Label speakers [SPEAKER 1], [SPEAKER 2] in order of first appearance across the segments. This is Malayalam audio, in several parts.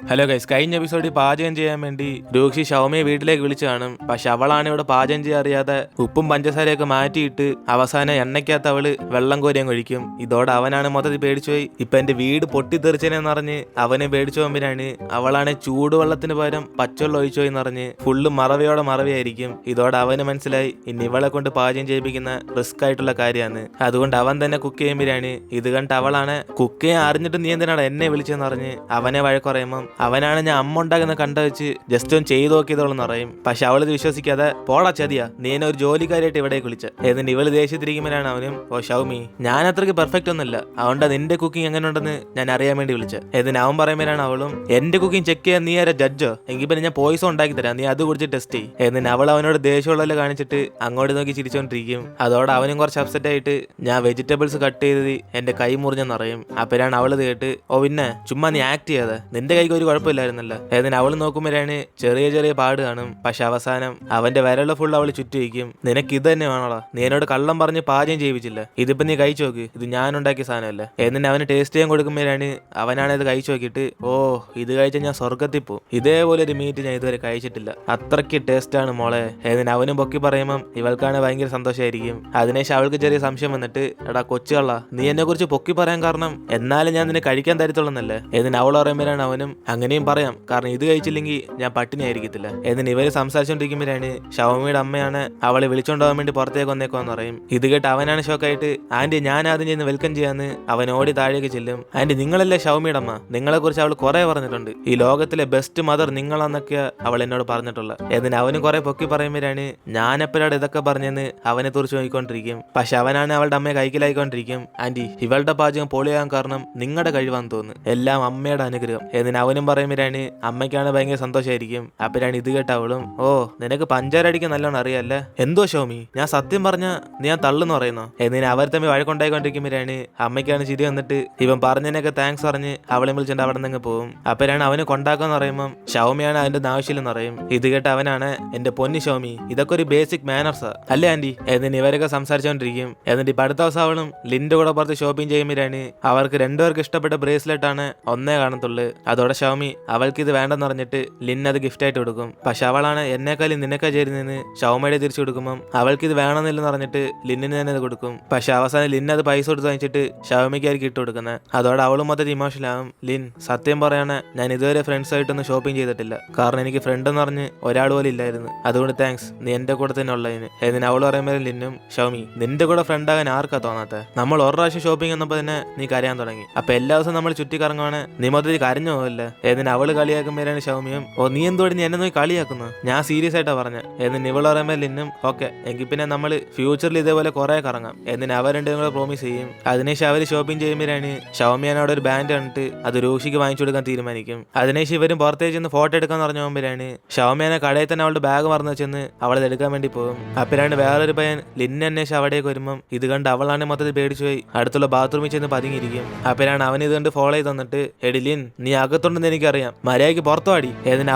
[SPEAKER 1] ഹലോ ഗൈസ്, കഴിഞ്ഞ എപ്പിസോഡിൽ പാചകം ചെയ്യാൻ വേണ്ടി രൂക്ഷി ഷൗമിയെ വീട്ടിലേക്ക് വിളിച്ചു കാണും. പക്ഷെ അവളാണ് ഇവിടെ പാചകം ചെയ്യാൻ അറിയാതെ ഉപ്പും പഞ്ചസാരയൊക്കെ മാറ്റിയിട്ട് അവസാനം എണ്ണയ്ക്കകത്ത് അവള് വെള്ളം കോരിയും കഴിക്കും. ഇതോടെ അവനാണ് മൊത്തത്തിൽ പേടിച്ചുപോയി. ഇപ്പൊ എന്റെ വീട് പൊട്ടിത്തെറിച്ചെന്ന് പറഞ്ഞ് അവനെ പേടിച്ചു പോകുമ്പോഴാണ് അവളാണ് ചൂടുവെള്ളത്തിന് പകരം പച്ചവെള്ളം ഒഴിച്ചുപോയി പറഞ്ഞ് ഫുള്ള് മറവിയോടെ മറവിയായിരിക്കും. ഇതോടെ അവന് മനസ്സിലായി ഇനി ഇവളെ കൊണ്ട് പാചകം ചെയ്യിപ്പിക്കുന്ന റിസ്ക് ആയിട്ടുള്ള കാര്യമാണ്. അതുകൊണ്ട് അവൻ തന്നെ കുക്ക് ചെയ്യുമ്പോഴാണ് ഇത് കണ്ട് അവളാണ് കുക്ക് ചെയ്യാൻ അറിഞ്ഞിട്ട് നീ എന്തിനാണ് എന്നെ വിളിച്ചെന്ന് പറഞ്ഞ് അവനെ വഴക്കുറയുമ്പം അവനാണ് ഞാൻ അമ്മ ഉണ്ടാക്കുന്ന കണ്ട വെച്ച് ജസ്റ്റ് ഒന്ന് ചെയ്തു നോക്കിയതോളെന്ന് പറയും. പക്ഷെ അവളിത് വിശ്വസിക്കാതെ പോടാ ചതിയാ, നീ എന്നെ ഒരു ജോലിക്കാരായിട്ട് ഇവിടെ വിളിച്ച. എന്നിട്ട് ഇവള് ദേഷ്യത്തിരിക്കുമ്പോഴാണ് അവനും ഓ ഷൗമി, ഞാൻ അത്രയ്ക്ക് പെർഫെക്റ്റ് ഒന്നുമില്ല, അതുകൊണ്ട് നിന്റെ കുക്കിംഗ് എങ്ങനെ ഉണ്ടെന്ന് ഞാൻ അറിയാൻ വേണ്ടി വിളിച്ചത്. എന്നിട്ട് അവൻ പറയുമ്പോഴാണ് അവളും എന്റെ കുക്കിംഗ് ചെക്ക് ചെയ്യാൻ നീ ആരാ ജഡ്ജോ? എങ്കിൽ പിന്നെ ഞാൻ പോയിസൺ ഉണ്ടാക്കി തരാം, നീ അത് കുറിച്ച് ടെസ്റ്റ് ചെയ്യും. എന്നിട്ട് അവൾ അവനോട് ദേഷ്യമുള്ള കാണിച്ചിട്ട് അങ്ങോട്ട് നോക്കി ചിരിച്ചോണ്ടിരിക്കും. അതോടെ അവനും കുറച്ച് അപ്സെറ്റ് ആയിട്ട് ഞാൻ വെജിറ്റബിൾസ് കട്ട് ചെയ്ത് എന്റെ കൈ മുറിഞ്ഞെന്നറിയും. അപ്പോഴാണ് അവള് കേട്ട് ഓ പിന്നെ ചുമ്മാ നീ ആക്ട് ചെയ്യാതെ, നിന്റെ കൈക്ക് ഒരു കുഴപ്പമില്ലായിരുന്നല്ലോ. എന്നിട്ട് അവള് നോക്കുമ്പോഴാണ് ചെറിയ ചെറിയ പാട് കാണും. പക്ഷെ അവസാനം അവന്റെ വിരള് ഫുൾ അവള് ചുറ്റി വയ്ക്കും. നിനക്ക് ഇത് തന്നെ വേണോളാ, നീ എന്നോട് കള്ളം പറഞ്ഞ് പാചകം ചെയ്യിപ്പിച്ചില്ല, ഇതിപ്പോ നീ കഴിച്ചു നോക്ക്, ഇത് ഞാൻ ഉണ്ടാക്കിയ സാധനമല്ല. എന്നിട്ട് അവന് ടേസ്റ്റ് ചെയ്യാൻ കൊടുക്കുമ്പോഴാണ് അവനാണ് ഇത് കഴിച്ചു നോക്കിയിട്ട് ഓ ഇത് കഴിച്ചാൽ ഞാൻ സ്വർഗത്തിൽ പോകും, ഇതേപോലെ ഒരു മീറ്റ് ഞാൻ ഇതുവരെ കഴിച്ചിട്ടില്ല, അത്രയ്ക്ക് ടേസ്റ്റ് ആണ് മോളെ. എന്നിട്ട് അവനും പൊക്കി പറയുമ്പം ഇവൾക്കാണ് ഭയങ്കര സന്തോഷമായിരിക്കും. അതിനുശേഷം അവൾക്ക് ചെറിയ സംശയം വന്നിട്ട് എടാ കൊച്ചുകള, നീ എന്നെ കുറിച്ച് പൊക്കി പറയാൻ കാരണം എന്നാലും ഞാൻ നിന്നെ കഴിക്കാൻ തരത്തുള്ളന്നല്ലേ. എന്നിട്ട് അവൾ പറയുമ്പോഴാണ് അവനും അങ്ങനെയും പറയാം, കാരണം ഇത് കഴിച്ചില്ലെങ്കിൽ ഞാൻ പട്ടിണി ആയിരിക്കത്തില്ല. എന്നിട്ട് ഇവര് സംസാരിച്ചോണ്ടിരിക്കുമ്പോഴാണ് ഷൗമിയുടെ അമ്മയാണ് അവളെ വിളിച്ചോണ്ടാവാൻ വേണ്ടി പുറത്തേക്ക് വന്നേക്കോന്ന് പറയും. ഇത് കേട്ട് അവനാണ് ഷോക്കായിട്ട് ആന്റി ഞാൻ ആദ്യം ചെയ്യുന്ന വെൽക്കം ചെയ്യാന്ന് അവൻ ഓടി താഴേക്ക് ചെല്ലും. ആന്റി നിങ്ങളല്ലേ ഷൗമിയുടെ അമ്മ, നിങ്ങളെ കുറിച്ച് അവൾ കുറെ പറഞ്ഞിട്ടുണ്ട്, ഈ ലോകത്തിലെ ബെസ്റ്റ് മദർ നിങ്ങളാന്നൊക്കെയാ അവൾ എന്നോട് പറഞ്ഞിട്ടുള്ളത്. എന്നിട്ട് അവനും കുറെ പൊക്കി പറയുമ്പോഴാണ് ഞാൻ എപ്പോഴാണ് ഇതൊക്കെ പറഞ്ഞെന്ന് അവനെ കുറിച്ച് നോക്കിക്കൊണ്ടിരിക്കും. പക്ഷെ അവനാണ് അവളുടെ അമ്മയെ കൈക്കലായിക്കൊണ്ടിരിക്കും. ആന്റി ഇവളുടെ പാചകം പൊളിയാൻ കാരണം നിങ്ങളുടെ കഴിവാന്ന് തോന്നുന്നു, എല്ലാം അമ്മയുടെ അനുഗ്രഹം. എന്നിട്ട് അവനും പറയുമ്പോഴാണ് അമ്മയ്ക്കാണ് ഭയങ്കര സന്തോഷമായിരിക്കും. അപ്പോഴാണ് ഇത് കേട്ട അവളും ഓ നിനക്ക് പഞ്ചാരടിക്കാൻ നല്ലോണം അറിയാല്ലേ, എന്തോ ഷൗമി ഞാൻ സത്യം പറഞ്ഞ നീ ഞാൻ തള്ളെന്ന് പറയുന്നോ. എന്നിട്ട് അവർ തമ്മിൽ വഴക്കുണ്ടായിക്കൊണ്ടിരിക്കുമ്പോഴാണ് അമ്മയ്ക്കാണ് ചിരി വന്നിട്ട് ഇവൻ പറഞ്ഞതിനൊക്കെ താങ്ക്സ് പറഞ്ഞ് അവളെ വിളിച്ചിട്ട് അവിടെ നിന്ന് പോകും. അപ്പോഴാണ് അവന് കൊണ്ടാക്കാന്ന് പറയുമ്പോൾ ഷൗമിയാണ് അതിന്റെ ആവശ്യമില്ലെന്ന് പറയും. ഇത് കേട്ട് അവനാണ് എന്റെ പൊന്നി ഷൗമി ഇതൊക്കെ ഒരു ബേസിക് മാനർസാ അല്ലേ ആന്റി. എന്നിട്ട് ഇവരൊക്കെ സംസാരിച്ചോണ്ടിരിക്കും. എന്നിട്ട് ഇപ്പൊ അടുത്ത ദിവസം അവളും ലിന്റെ കൂടെ പുറത്ത് ഷോപ്പിംഗ് ചെയ്യുമ്പോഴാണ് അവർക്ക് രണ്ടുപേർക്ക് ഇഷ്ടപ്പെട്ട ബ്രേസ്ലെറ്റ് ആണ് ഒന്നേ കാണത്തുള്ളൂ. അതോടെ ഷൗമി അവൾക്ക് ഇത് വേണ്ടെന്ന് പറഞ്ഞിട്ട് ലിൻ അത് ഗിഫ്റ്റ് ആയിട്ട് കൊടുക്കും. പക്ഷെ അവളാണ് എന്നെക്കാളും നിനക്കാ ചേരുന്നതെന്ന് ഷൗമയുടെ തിരിച്ചു കൊടുക്കുമ്പോൾ അവൾക്ക് ഇത് വേണമെന്നില്ലെന്ന് പറഞ്ഞിട്ട് ലിന്നിന് തന്നെ അത് കൊടുക്കും. പക്ഷെ അവസാനം ലിൻ അത് പൈസ കൊടുത്ത് വാങ്ങിച്ചിട്ട് ഷൗമിക്കായിരിക്കും ഇട്ട് കൊടുക്കുന്നത്. അതോടെ അവളും മൊത്തത്തിൽ ഇമോഷണലാവും. ലിൻ സത്യം പറയാണ് ഞാൻ ഇതുവരെ ഫ്രണ്ട്സ് ആയിട്ടൊന്നും ഷോപ്പിംഗ് ചെയ്തിട്ടില്ല, കാരണം എനിക്ക് ഫ്രണ്ട് എന്ന് പറഞ്ഞ് ഒരാൾ പോലും ഇല്ലായിരുന്നു, അതുകൊണ്ട് താങ്ക്സ് നീ എന്റെ കൂടെ തന്നെ ഉള്ളതിന്. എന്നിട്ട് അവൾ പറയുമ്പോൾ ലിന്നും ഷൗമി നിന്റെ കൂടെ ഫ്രണ്ട് ആകാൻ ആർക്കാ തോന്നാത്ത, നമ്മൾ ഒരു പ്രാവശ്യം ഷോപ്പിംഗ് വന്നപ്പോൾ തന്നെ നീ കരയാൻ തുടങ്ങി, അപ്പൊ എല്ലാ ദിവസവും നമ്മൾ ചുറ്റി കറങ്ങുവാണ് നീ മൊത്തത്തിൽ കരഞ്ഞു പോകല്ല. എന്നിട്ട് അവള് കളിയാക്കുമ്പോഴാണ് ഷൗമിയും ഓ നീ എന്തോടി നീ എന്നെ നോക്കി കളിയാക്കുന്നു, ഞാൻ സീരിയസ് ആയിട്ടാ പറഞ്ഞ. എന്നിട്ട് ഇവള് പറയുമ്പോൾ ലിന്നും ഓക്കെ എങ്കിൽ പിന്നെ നമ്മൾ ഫ്യൂച്ചറിൽ ഇതേപോലെ കുറെ കറങ്ങാം. എന്നിട്ട് അവർ രണ്ടും കൂടെ പ്രോമിസ് ചെയ്യും. അതിനുശേഷം അവര് ഷോപ്പിംഗ് ചെയ്യുമ്പോഴാണ് ഷൗമിയാണ് അവിടെ ഒരു ബാൻഡ് കണ്ടിട്ട് അത് രൂഷിക്ക് വാങ്ങിച്ചു കൊടുക്കാൻ തീരുമാനിക്കും. അതിനുശേഷം ഇവരും പുറത്തേക്ക് ചെന്ന് ഫോട്ടോ എടുക്കാൻ പറഞ്ഞു പോകുമ്പോഴാണ് ഷൗമിയാനെ കടയിൽ തന്നെ അവളുടെ ബാഗ് മറന്നു വെച്ചെന്ന് അവളത് എടുക്കാൻ വേണ്ടി പോകും. അപ്പോഴാണ് വേറൊരു പയ്യൻ ലിന്നെ അന്വേഷിച്ച് അവിടേക്ക് വരുമ്പം ഇത് കണ്ട് അവളാണ് മൊത്തത്തിൽ പേടിച്ചു പോയി അടുത്തുള്ള ബാത്റൂമിൽ ചെന്ന് പതുങ്ങിയിരിക്കും. അപ്പോഴാണ് അവൻ ഇത് കണ്ട് ഫോളോ ചെയ്ത് തന്നിട്ട് എടി ലിൻ നീ അകത്തുണ്ടെന്ന് എനിക്കറിയാം, മര്യാദയ്ക്ക് പുറത്തു പാടി. എന്നിട്ട്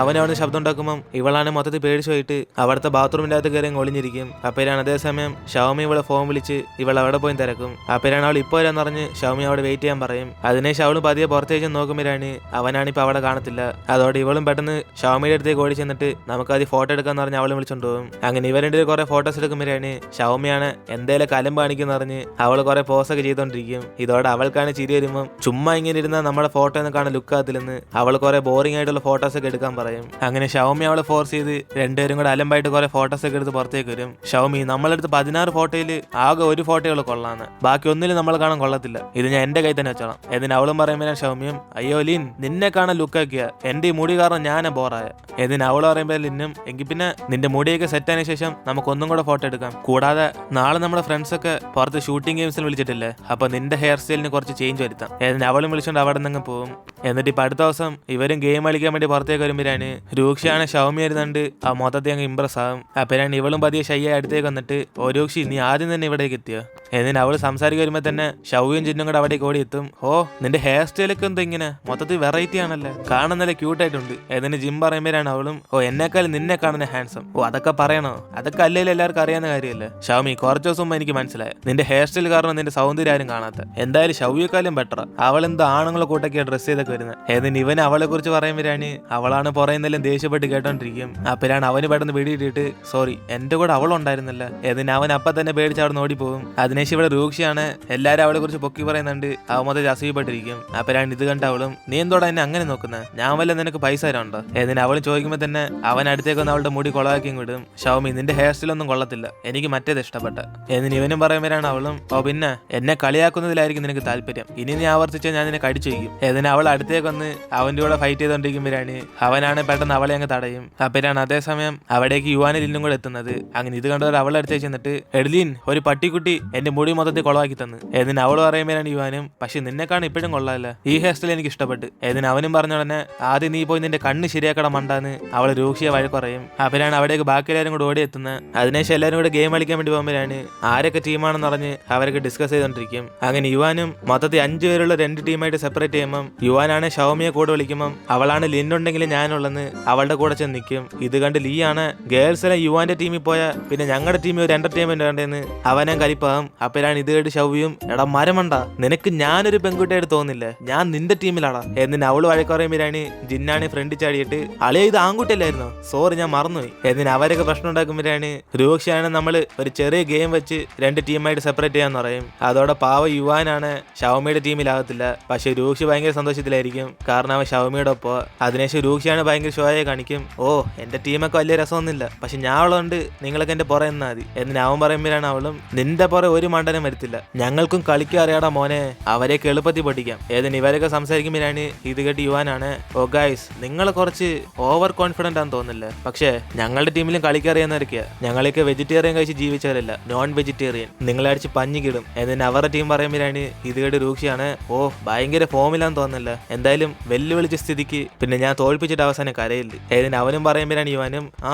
[SPEAKER 1] അവനവിടെ ശബ്ദം ഉണ്ടാക്കുമ്പോൾ ഇവളാണ് മൊത്തത്തിൽ പേടിച്ചു പോയിട്ട് അവിടുത്തെ ബാത്റൂമിന്റെ അകത്ത് കയറി ഒളിഞ്ഞിരിക്കും. അപ്പോഴാണ് അതേസമയം ഷൗമി ഇവളെ ഫോൺ വിളിച്ച് ഇവൾ അവിടെ പോയി തിരക്കും. അപ്പോഴാണ് അവൾ ഇപ്പോൾ വരാന്ന് പറഞ്ഞ് ഷൗമി അവിടെ വെയിറ്റ് ചെയ്യാൻ പറയും. അതിനുശേഷം അവളും പതിയെ പുറത്തേക്ക് നോക്കുമ്പോഴാണ് അവനാണിപ്പോ അവിടെ കാണത്തില്ല. അതോടെ ഇവളും പെട്ടെന്ന് ഷൗമിയുടെ അടുത്തേക്ക് ഓടി ചെന്നിട്ട് നമുക്ക് അത് ഫോട്ടോ എടുക്കാന്ന് പറഞ്ഞ് അവളും വിളിച്ചോണ്ട് പോകും. അങ്ങനെ ഇവരുടെ കുറെ ഫോട്ടോസ് എടുക്കുമ്പോഴാണ് ഷൗമിയാണ് എന്തേലും കലം കാണിക്കുന്ന പറഞ്ഞ് അവള് കുറെ പോസൊക്കെ ചെയ്തോണ്ടിരിക്കും. ഇതോടെ അവൾക്കാണ് ചിരി വരുമ്പോൾ ചുമ്മാ ഇങ്ങനെ ഇരുന്ന നമ്മുടെ ഫോട്ടോ ഒന്നും കാണാൻ ലുക്കാത്തില്ലെന്ന് അവൾ കുറെ ബോറിംഗ് ആയിട്ടുള്ള ഫോട്ടോസ് ഒക്കെ എടുക്കാൻ പറയും. അങ്ങനെ ഷൗമി അവളെ ഫോഴ്സ് ചെയ്ത് രണ്ടുപേരും കൂടെ അലമ്പായിട്ട് കുറെ ഫോട്ടോസ് ഒക്കെ എടുത്ത് പുറത്തേക്ക് വരും. ഷൗമി നമ്മളെടുത്ത് 16 ഫോട്ടോയിൽ ആകെ ഒരു ഫോട്ടോകൾ കൊള്ളാന്ന്, ബാക്കി ഒന്നിലും നമ്മൾ കാണാൻ കൊള്ളത്തില്ല, ഇത് ഞാൻ എന്റെ കൈ തന്നെ വെച്ചോളാം. എന്നിട്ട് അവളും പറയുമ്പോൾ ഷൗമിയും അയ്യോ ലിൻ നിന്നെ കാണാൻ ലുക്കാക്കിയ എന്റെ ഈ മുടി കാരണം ഞാനാ ബോറായ. എന്നിട്ട് അവള് പറയുമ്പോൾ ലിന്നും എങ്കിൽ പിന്നെ നിന്റെ മുടിയൊക്കെ സെറ്റ് ആയതിനു ശേഷം നമുക്ക് ഒന്നും കൂടെ ഫോട്ടോ എടുക്കാം, കൂടാതെ നാളെ നമ്മുടെ ഫ്രണ്ട്സ് ഒക്കെ പുറത്ത് ഷൂട്ടിംഗ് ഗെയിംസിൽ വിളിച്ചിട്ടില്ലേ, അപ്പൊ നിന്റെ ഹെയർ സ്റ്റൈലിന് കുറച്ച് ചേഞ്ച് വരുത്താം. എന്നിട്ട് അവളും വിളിച്ചോണ്ട് അവിടെ നിന്ന് പോകും. എന്നിട്ട് ഇപ്പൊ അടുത്ത ദിവസം ഇവരും ഗെയിം കളിക്കാൻ വേണ്ടി പുറത്തേക്ക് വരുമ്പോഴാണ് രൂക്ഷയാണ് ഷൗമി വരുന്നുണ്ട് ആ മൊത്തത്തിൽ അങ്ങ് ഇംപ്രസ് ആകും. അപ്പോഴാണ് ഇവളും പതിയെ ഷയ്യ അടുത്തേക്ക് വന്നിട്ട് ഓ രൂക്ഷി നീ ആദ്യം തന്നെ ഇവിടേക്ക് എത്തിയോ, എന്നിട്ട് അവള് സംസാരിക്കാൻ വരുമ്പോ തന്നെ ഷൗയും ജിന്നും കൂടെ അവിടേക്ക് ഓടി എത്തും. ഓ നിന്റെ ഹെയർ സ്റ്റൈലൊക്കെ എന്താ ഇങ്ങനെ മൊത്തത്തിൽ വെറൈറ്റി ആണല്ലേ, കാണുന്നല്ലേ ക്യൂട്ടായിട്ടുണ്ട്. എന്നിട്ട് ജിം പറയുമ്പോഴാണ് അവളും ഓ എന്നെക്കാളും നിന്നെ കാണുന്ന ഹാൻസം. ഓ അതൊക്കെ പറയണോ, അതൊക്കെ അല്ലെങ്കിലും എല്ലാവർക്കും അറിയാവുന്ന കാര്യമല്ലേ. ഷൗമി കുറച്ച് ദിവസം മുമ്പ് എനിക്ക് മനസ്സിലായി നിന്റെ ഹെയർ സ്റ്റൈൽ കാരണം നിന്റെ സൗന്ദര്യം ആരും കാണാത്ത. എന്തായാലും ഷൗയേക്കാളും ബെറ്ററാ. അവൾ എന്താ ആണുങ്ങളെ കൂട്ടൊക്കെയാ ഡ്രസ് ചെയ്തൊക്കെ വരുന്നത്. എന്നിട്ട് ഇവൻ അവളെ കുറിച്ച് പറയുമ്പോഴാണ് അവളാണ് പറയുന്നതെല്ലാം ദേഷ്യപ്പെട്ട് കേട്ടോണ്ടിരിക്കും. അപ്പോഴാണ് അവന് പെട്ടെന്ന് വെടിയിട്ടിട്ട് സോറി എന്റെ കൂടെ അവളുണ്ടായിരുന്നില്ല. എന്നിട്ട് അവൻ അപ്പൊ തന്നെ പേടിച്ച് അവിടെ ഓടിപ്പോകും. അതിനേശം ഇവിടെ രൂക്ഷയാണ് എല്ലാരും അവളെ കുറിച്ച് പൊക്കി പറയുന്നുണ്ട്. അവ മൊത്തം അസൂയപ്പെട്ടിരിക്കും. അപ്പോഴാണ് ഇത് കണ്ട അവളും നീ എന്തോടാ എന്നെ അങ്ങനെ നോക്കുന്നത്, ഞാൻ വല്ല നിനക്ക് പൈസ തരാനുണ്ടോ. എന്നിട്ട് അവളും ചോദിക്കുമ്പോൾ തന്നെ അവൻ അടുത്തേക്കൊന്ന് അവളുടെ മുടി കൊളവാക്കിയും വിടും. ഷൗമി നിന്റെ ഹെയർ സ്റ്റൈലൊന്നും കൊള്ളത്തില്ല, എനിക്ക് മറ്റേത് ഇഷ്ടപ്പെട്ട. എന്നിട്ട് ഇവനും പറയുമ്പോഴാണ് അവളും ഓ പിന്നെ എന്നെ കളിയാക്കുന്നതിലായിരിക്കും നിനക്ക് താല്പര്യം, ഇനി നീ ആവർത്തിച്ചാൽ ഞാൻ നിന്നെ കടിച്ചു വയ്ക്കും. എന്നിട്ട് അവൾ അടുത്തേക്കൊന്ന് അവന്റെ കൂടെ ഫൈറ്റ് ചെയ്തോണ്ടിരിക്കുമ്പോഴാണ് അവനാണ് പെട്ടെന്ന് അവളെ അങ്ങ് തടയും. അപ്പോഴാണ് അതേസമയം അവിടേക്ക് യുവാനും ലിന്നും കൂടെ എത്തുന്നത്. അങ്ങനെ ഇത് കണ്ടവർ അവളെ അടുത്തേക്ക് ചെന്നിട്ട് എഡ്ലിൻ ഒരു പട്ടിക്കുട്ടി എന്റെ മുടി മൊത്തത്തിൽ കൊളവാക്കി തന്നു. എന്നിട്ട് അവൾ പറയുമ്പോഴാണ് യുവാനും പക്ഷെ നിന്നെക്കാണ് ഇപ്പോഴും കൊള്ളാല്ല, ഈ ഹെയർ സ്റ്റൈൽ എനിക്ക് ഇഷ്ടപ്പെട്ടു. എന്നിട്ട് അവനും പറഞ്ഞ ഉടനെ ആദ്യം നീ പോയി നിന്റെ കണ്ണ് ശരിയാക്കട മണ്ടാന്ന് അവൾ രൂക്ഷിയെ വഴക്കുറയും. അപ്പോഴാണ് അവിടേക്ക് ബാക്കി എല്ലാവരും കൂടെ ഓടിയെത്തുന്നത്. അതിനുശേഷം എല്ലാവരും കൂടെ ഗെയിം കളിക്കാൻ വേണ്ടി പോകുമ്പോഴാണ് ആരൊക്കെ ടീമാണെന്ന് പറഞ്ഞ് അവരൊക്കെ ഡിസ്കസ് ചെയ്തോണ്ടിരിക്കും. അങ്ങനെ യുവാനും മൊത്തത്തിൽ 5 പേരുള്ള 2 ടീമായിട്ട് സെപ്പറേറ്റ് ചെയ്യുമ്പം യുവാനാണ് ഷൗമിയെ കൂടെ വിളിക്കുമ്പം അവളാണ് ലിന്നുണ്ടെങ്കിൽ ഞാനുള്ളെന്ന് അവളുടെ കൂടെ ചെന്ന് നിൽക്കും. ഇത് കണ്ട് ലീ ആണ് ഗേൾസ് എല്ലാം യുവാന്റെ ടീമിൽ പോയാ പിന്നെ ഞങ്ങളുടെ ടീമിൽ ഒരു എന്റർടൈൻമെന്റ് വേണ്ടെന്ന് അവനെ കളിപ്പാകും. അപ്പോഴാണ് ഇത് കേട്ട് ഷൗവിയും എടാ മരമണ്ട നിനക്ക് ഞാനൊരു പെൺകുട്ടിയായിട്ട് തോന്നില്ല, ഞാൻ നിന്റെ ടീമിലാടാ. എന്നിട്ട് അവള് വഴക്കുറയുമ്പോഴാണ് ജിന്നാണ് ഫ്രണ്ട് ചാടിയിട്ട് അളിയ ഇത് ആൺകുട്ടിയല്ലായിരുന്നോ, സോറി ഞാൻ മറന്നുപോയി. എന്നിട്ട് അവരൊക്കെ പ്രശ്നം ഉണ്ടാക്കുമ്പോഴാണ് രൂക്ഷയാണ് നമ്മൾ ഒരു ചെറിയ ഗെയിം വെച്ച് 2 ടീമായിട്ട് സെപ്പറേറ്റ് ചെയ്യാന്ന് പറയും. അതോടെ പാവ യുവാനാണ് ഷൗമിയുടെ ടീമിലാകത്തില്ല. പക്ഷെ രൂക്ഷി ഭയങ്കര സന്തോഷത്തിലായിരിക്കും, കാരണം അവൻ ഷൗമിയുടെ ഒപ്പം. അതിനുശേഷം രൂക്ഷിയാണ് ഭയങ്കര ഷോയെ കാണിക്കും. ഓ എന്റെ ടീമൊക്കെ വലിയ രസമൊന്നുമില്ല, പക്ഷെ ഞാൻ അവളുണ്ട്, നിങ്ങളൊക്കെ എന്റെ പുറം എന്നാ മതി. എന്നിട്ട് അവൻ പറയുമ്പോഴാണ് അവളും നിന്റെ പുറം ഒരു മണ്ടനും വരത്തില്ല, ഞങ്ങൾക്കും കളിക്കാൻ അറിയാടാ മോനെ, അവരെയൊക്കെ എളുപ്പത്തിൽ പഠിക്കാം. ഏതിന് ഇവരൊക്കെ സംസാരിക്കുമ്പോഴാണ് ഇത് കേട്ട് യുവാനാണ് ഓ ഗൈസ് നിങ്ങൾ കുറച്ച് ഓവർ കോൺഫിഡന്റ് ആണെന്ന് തോന്നില്ല, പക്ഷേ ഞങ്ങളുടെ ടീമിലും കളിക്കറിയാവുന്നവരൊക്കെയാ, ഞങ്ങളൊക്കെ വെജിറ്റേറിയൻ കഴിച്ച് ജീവിച്ചവരല്ല, നോൺ വെജിറ്റേറിയൻ, നിങ്ങളെ അടിച്ച് പഞ്ഞിക്കിടും. എന്നിട്ട് അവരുടെ ടീം പറയുമ്പോഴാണ് ഇത് കേട്ട് രൂക്ഷിയാണ് ഓ ഭയങ്കര ഫോമിലാന്ന് തോന്നില്ല, എന്തായാലും വെല്ലുവിളിച്ച സ്ഥിതിക്ക് പിന്നെ ഞാൻ തോൽപ്പിച്ചിട്ട് അവസാനം കരയില്ല. ഏതിന് അവനും പറയുമ്പോഴാണ് യുവാനും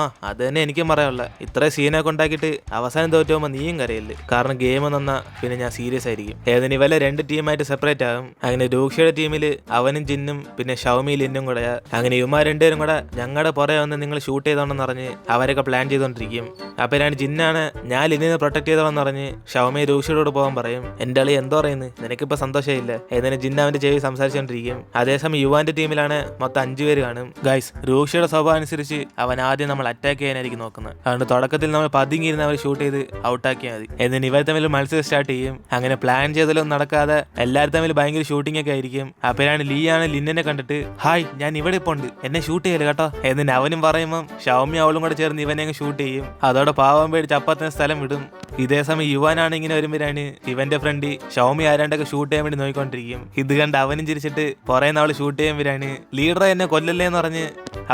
[SPEAKER 1] അത് തന്നെ എനിക്കും പറയാനുള്ള, ഇത്ര സീനൊക്കെ ഉണ്ടാക്കിയിട്ട് അവസാനം തോറ്റു പോകുമ്പോൾ നീയും കരയില്ല, കാരണം ഗെയിം നന്നാ പിന്നെ ഞാൻ സീരിയസ് ആയിരിക്കും. ഏതിന് ഇവരെ 2 ടീമായിട്ട് സെപ്പറേറ്റ് ആകും. അങ്ങനെ രൂക്ഷയുടെ ടീമിൽ അവനും ജിന്നും പിന്നെ ഷൗമി ലിന്നും കൂടെ. അങ്ങനെ ഇവന്മാർ 2 പേരും കൂടെ ഞങ്ങളുടെ പുറകെ വന്ന് നിങ്ങൾ ഷൂട്ട് ചെയ്തോണ്ടെന്ന് പറഞ്ഞ് അവരൊക്കെ പ്ലാൻ ചെയ്തോണ്ടിരിക്കും. അപ്പോഴാണ് ജിന്നാണ് ഞാൻ ലിന്നിനെ പ്രൊട്ടക്ട് ചെയ്തോളെന്ന് പറഞ്ഞ് ഷൗമി രൂക്ഷയോട് പോകാൻ പറയും. എന്റെ അളി എന്തോ പറയുന്നത്, നിനക്കിപ്പോ സന്തോഷമില്ല. എന്നിട്ട് ജിന്ന അവന്റെ ചെവി സംസാരിച്ചോണ്ടിരിക്കും. അതേസമയം യുവാന്റെ ടീമിലാണ് മൊത്തം 5 പേര് കാണും. ഗൈസ് രൂക്ഷയുടെ സ്വഭാവം അനുസരിച്ച് അവൻ ആദ്യം നമ്മൾ അറ്റാക്ക് ചെയ്യാനായിരിക്കും നോക്കുന്നത്. അതുകൊണ്ട് തുടക്കത്തിൽ നമ്മൾ പതുങ്ങിയിരുന്ന് അവർ ഷൂട്ട് ചെയ്ത് ഔട്ടാക്കിയാൽ മതി. എന്നിട്ട് ഇവർ തമ്മിൽ മത്സരം സ്റ്റാർട്ട് ചെയ്യും. അങ്ങനെ പ്ലാൻ ചെയ്തതൊന്നും നടക്കാതെ എല്ലാവരും തമ്മിൽ ഭയങ്കര ഷൂട്ടിംഗ് ഒക്കെ ആയിരിക്കും. അപ്പോഴാണ് ലീ ആണ് ലിന്നിനെ കണ്ടിട്ട് ഹായ് ഞാൻ ഇവിടെ ഇപ്പോൾ ഉണ്ട്, എന്നെ ഷൂട്ട് ചെയ്യല് കേട്ടോ. എന്നിട്ട് അവനും പറയുമ്പം ഷൗമി അവളും കൂടെ ചേർന്ന് ഇവനെ അങ്ങ് ഷൂട്ട് ചെയ്യും. അതോടെ പാവം പേടിച്ച് അപ്പത്തിന് സ്ഥലം വിടും. ഇതേ സമയം യുവാനാണ് ഇങ്ങനെ വരുമ്പോഴാണ് ഇവന്റെ ഫ്രണ്ട് ഷൗമി ആരാണ്ടൊക്കെ ഷൂട്ട് ചെയ്യാൻ വേണ്ടി നോക്കിക്കൊണ്ടിരിക്കും. ഇത് കണ്ട് അവനും ചിരിച്ചിട്ട് പറയുന്ന അവള് ഷൂട്ട് ചെയ്യുമ്പോഴാണ് ലീഡറെ എന്നെ കൊല്ലല്ലേ എന്ന് പറഞ്ഞ്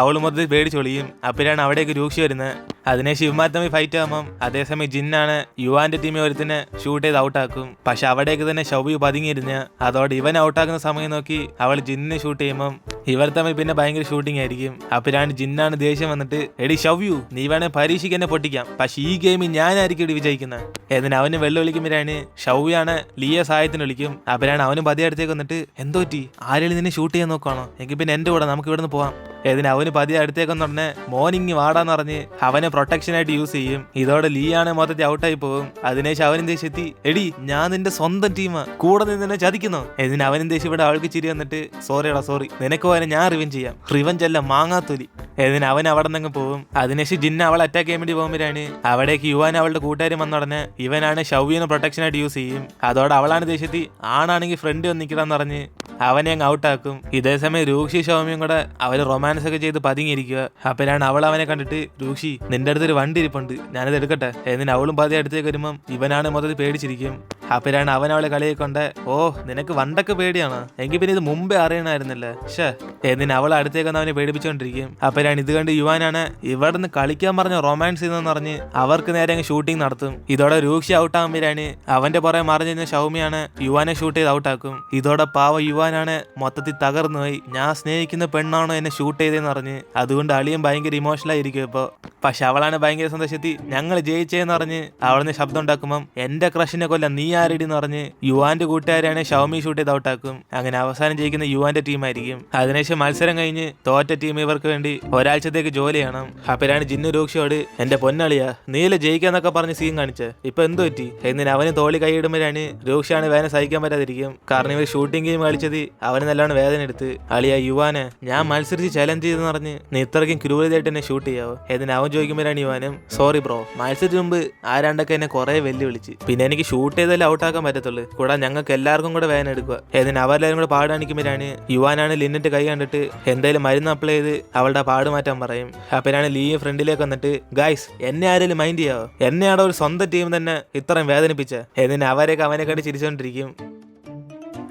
[SPEAKER 1] അവള് മൊത്തത്തിൽ പേടിച്ചൊളിയും. അപ്പോഴാണ് അവിടേക്ക് രൂക്ഷി വരുന്നത്. അതിനെ ശിവമാർ തമ്മിൽ ഫൈറ്റ് ആകുമ്പം അതേസമയം ജിന്നാണ് യുവാന്റെ ടീമിൽ ഒരുത്തിനെ ഷൂട്ട് ചെയ്ത് ഔട്ടാക്കും. പക്ഷെ അവിടേക്ക് തന്നെ ഷൗബി പതുങ്ങിയിരുന്ന് അതോടെ ഇവൻ ഔട്ടാക്കുന്ന സമയം നോക്കി അവൾ ജിന്നിനെ ഷൂട്ട് ചെയ്യുമ്പം ഇവർ തമ്മിൽ പിന്നെ ഭയങ്കര ഷൂട്ടിംഗ് ആയിരിക്കും. അപ്പോഴാണ് ജിന്നാണ് ദേഷ്യം വന്നിട്ട് എടി ഷവ്യു നീ വേണേ പരീക്ഷയ്ക്ക് എന്നെ പൊട്ടിക്കാം, പക്ഷെ ഈ ഗെയിമിൽ ഞാനായിരിക്കും ഇടി വിജയിക്കുന്നത്. എന്നിട്ട് അവന് വെള്ളം വിളിക്കുമ്പോഴാണ് ഷവ്യാണ് ലീയെ സഹായത്തിന് വിളിക്കും. അപ്പോഴാണ് അവനും പതിയെ അടുത്തേക്ക് വന്നിട്ട് എന്തോ പറ്റി, ആരെങ്കിലും നിന്നെ ഷൂട്ട് ചെയ്യാൻ നോക്കുകയാണോ, എങ്കിൽ പിന്നെ എന്റെ കൂടെ നമുക്ക് ഇവിടുന്ന് പോവാം. ഏതിന് അവന് പതിയെ അടുത്തേക്കെന്ന് പറഞ്ഞ് മോർണിംഗ് വാടാന്ന് പറഞ്ഞ് അവനെ പ്രൊട്ടക്ഷൻ ആയിട്ട് യൂസ് ചെയ്യും. ഇതോടെ ലീ ആണ് മൊത്തത്തിൽ ഔട്ടായി പോകും. അതിനേശം അവനും ദേഷ്യത്തി എടി ഞാൻ നിന്റെ സ്വന്തം ടീമാ, കൂടെ നിന്നെ ചതിക്കുന്നോ. ഇതിന് അവനും ദേഷ്യം ഇവിടെ അവൾക്ക് ചിരി വന്നിട്ട് സോറിയടാ സോറി, നിനക്ക് പോയാലും ഞാൻ റിവെഞ്ച് ചെയ്യാം, റിവെഞ്ച് അല്ല മാങ്ങാത്തൊലി. ഏതിന് അവൻ അവിടെ നിന്ന് പോകും. അതിനേശം ജിന്ന അവൾ അറ്റാക്ക് ചെയ്യാൻ വേണ്ടി പോകുമ്പോഴാണ് അവിടേക്ക് യുവാൻ അവളുടെ കൂട്ടുകാരും വന്ന ഉടനെ ഇവനാണ് ഷവ്യനെ പ്രൊട്ടക്ഷൻ ആയിട്ട് യൂസ് ചെയ്യും. അതോടെ അവളാണ് ദേഷ്യത്തി ആണാണെങ്കിൽ ഫ്രണ്ട് വന്ന് നിൽക്കണമെന്ന് പറഞ്ഞ് അവനെ അങ്ങ് ഔട്ടാക്കും. ഇതേസമയം രൂക്ഷി ഷൗമിയും കൂടെ അവര് റൊമാൻസ് ഒക്കെ ചെയ്ത് പതുങ്ങിയിരിക്കുക. അപ്പോഴാണ് അവൾ അവനെ കണ്ടിട്ട് രൂക്ഷി നിന്റെ അടുത്തൊരു വണ്ടി ഇരിപ്പുണ്ട്, ഞാനത് എടുക്കട്ടെ. എന്നിട്ട് അവളും പതിയെ അടുത്തേക്ക് വരുമ്പം ഇവനാണ് മൊത്തത്തിൽ പേടിച്ചിരിക്കും. അപ്പോഴാണ് അവൻ അവളെ കളിയെ കൊണ്ട് ഓ നിനക്ക് വണ്ടൊക്കെ പേടിയാണോ, എങ്കിൽ പിന്നെ ഇത് മുമ്പേ അറിയണമായിരുന്നല്ലേ ഷേ. എന്നിട്ട് അവൾ അടുത്തേക്ക് വന്ന് അവനെ പേടിപ്പിച്ചോണ്ടിരിക്കും. അപ്പോഴാണ് ഇത് കണ്ട് യുവാനാണ് ഇവിടെ നിന്ന് കളിക്കാൻ പറഞ്ഞ റൊമാൻസ് ചെയ്തെന്ന് പറഞ്ഞ് അവർക്ക് നേരെ അങ്ങ് ഷൂട്ടിംഗ് നടത്തും. ഇതോടെ രൂക്ഷി ഔട്ടാകുമ്പോഴാണ് അവന്റെ പുറകെ മറിഞ്ഞിരുന്ന ഷൗമിയാണ് യുവാനെ ഷൂട്ട് ചെയ്ത് ഔട്ടാക്കും. ഇതോടെ പാവ യുവാൻ യുവാനാണ് മൊത്തത്തിൽ തകർന്നു പോയി. ഞാൻ സ്നേഹിക്കുന്ന പെണ്ണാണോ എന്നെ ഷൂട്ട് ചെയ്തതെന്ന് പറഞ്ഞ്. അതുകൊണ്ട് അളിയൻ ഭയങ്കര ഇമോഷണൽ ആയിരിക്കും ഇപ്പോൾ. പക്ഷെ അവളാണ് ഭയങ്കര സന്തോഷത്തിൽ ഞങ്ങൾ ജയിച്ചേന്ന് പറഞ്ഞ് അവിടുന്ന് ശബ്ദം ഉണ്ടാക്കുമ്പം എന്റെ ക്രഷിനെ കൊല്ലം നീ ആരടി എന്ന് പറഞ്ഞ് യുവാന്റെ കൂട്ടുകാരാണ് ഷൗമി ഷൂട്ട് ചെയ്ത് ഔട്ടാക്കും. അങ്ങനെ അവസാനം ജയിക്കുന്ന യുവാന്റെ ടീമായിരിക്കും. അതിനുശേഷം മത്സരം കഴിഞ്ഞ് തോറ്റ ടീം ഇവർക്ക് വേണ്ടി ഒരാഴ്ചത്തേക്ക് ജോലി ചെയ്യണം. അപ്പോഴാണ് ജിന്നു രോക്ഷിയോട് എന്റെ പൊന്നളിയാ നീല ജയിക്കാന്നൊക്കെ പറഞ്ഞ് സീൻ കാണിച്ച് ഇപ്പൊ എന്ത് പറ്റി എന്നിന് അവന് തോളി കൈയിടുമ്പോഴാണ് രോക്ഷിയാണ് വേദന സഹിക്കാൻ പറ്റാതിരിക്കും. കാരണം ഇവർ ഷൂട്ടിംഗ് ഗെയിം കളിച്ചത് അവന് നല്ലോണം വേദന എടുത്ത്. അളിയ യുവാനെ ഞാൻ മത്സരിച്ച് ചലഞ്ച് ചെയ്തെന്ന് പറഞ്ഞ് നീ ഇത്രയ്ക്കും ക്രൂരതയായിട്ട് എന്നെ ഷൂട്ട് ചെയ്യാവോ എന്നിന് അവൻ ചോദിക്കുമ്പോഴാണ് യുവാനും സോറി ബ്രോ മത്സരത്തിന് മുമ്പ് ആരാണ്ടൊക്കെ എന്നെ കുറെ വെല്ലുവിളിച്ച് പിന്നെ എനിക്ക് ഷൂട്ട് ചെയ്താലും ഔട്ടാക്കാൻ പറ്റത്തുള്ളൂ കൂടാതെ ഞങ്ങൾക്ക് എല്ലാവർക്കും കൂടെ വേദന എടുക്കുക എന്നിന് അവരെല്ലാവരും കൂടെ പാട് കാണിക്കുമ്പോഴാണ് യുവാനാണ് ലിന്നിന്റെ കൈ കണ്ടിട്ട് എന്തായാലും മരുന്ന് അപ്ലൈ ചെയ്ത് അവളുടെ പാട് മാറ്റാൻ പറയും. അപ്പോഴാണ് ലീ ഫ്രണ്ടിലേക്ക് വന്നിട്ട് ഗൈസ് എന്നെ ആരെങ്കിലും മൈൻഡ് ചെയ്യാവോ എന്നെയാണോ ഒരു സ്വന്തം ടീം തന്നെ ഇത്രയും വേദനിപ്പിച്ച എന്നിന് അവരെയൊക്കെ അവനെ കണ്ട് ചിരിച്ചുകൊണ്ടിരിക്കും.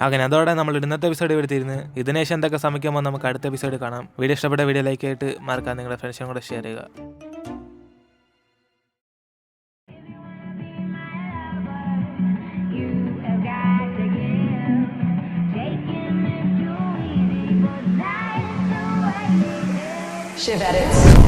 [SPEAKER 1] അങ്ങനെ അതോടെ നമ്മൾ ഇന്നത്തെ എപ്പിസോഡ് എടുത്തിരുന്നു. ഇതിനുശേഷം എന്തൊക്കെ സമയക്കുമ്പോൾ നമുക്ക് അടുത്ത എപ്പിസോഡ് കാണാം. വീഡിയോ ഇഷ്ടപ്പെട്ട വീഡിയോ ലൈക്ക് ആയിട്ട് മറക്കാൻ നിങ്ങളുടെ ഫ്രണ്ട്സിനും കൂടെ ഷെയർ ചെയ്യുക.
[SPEAKER 2] Shiv Edits.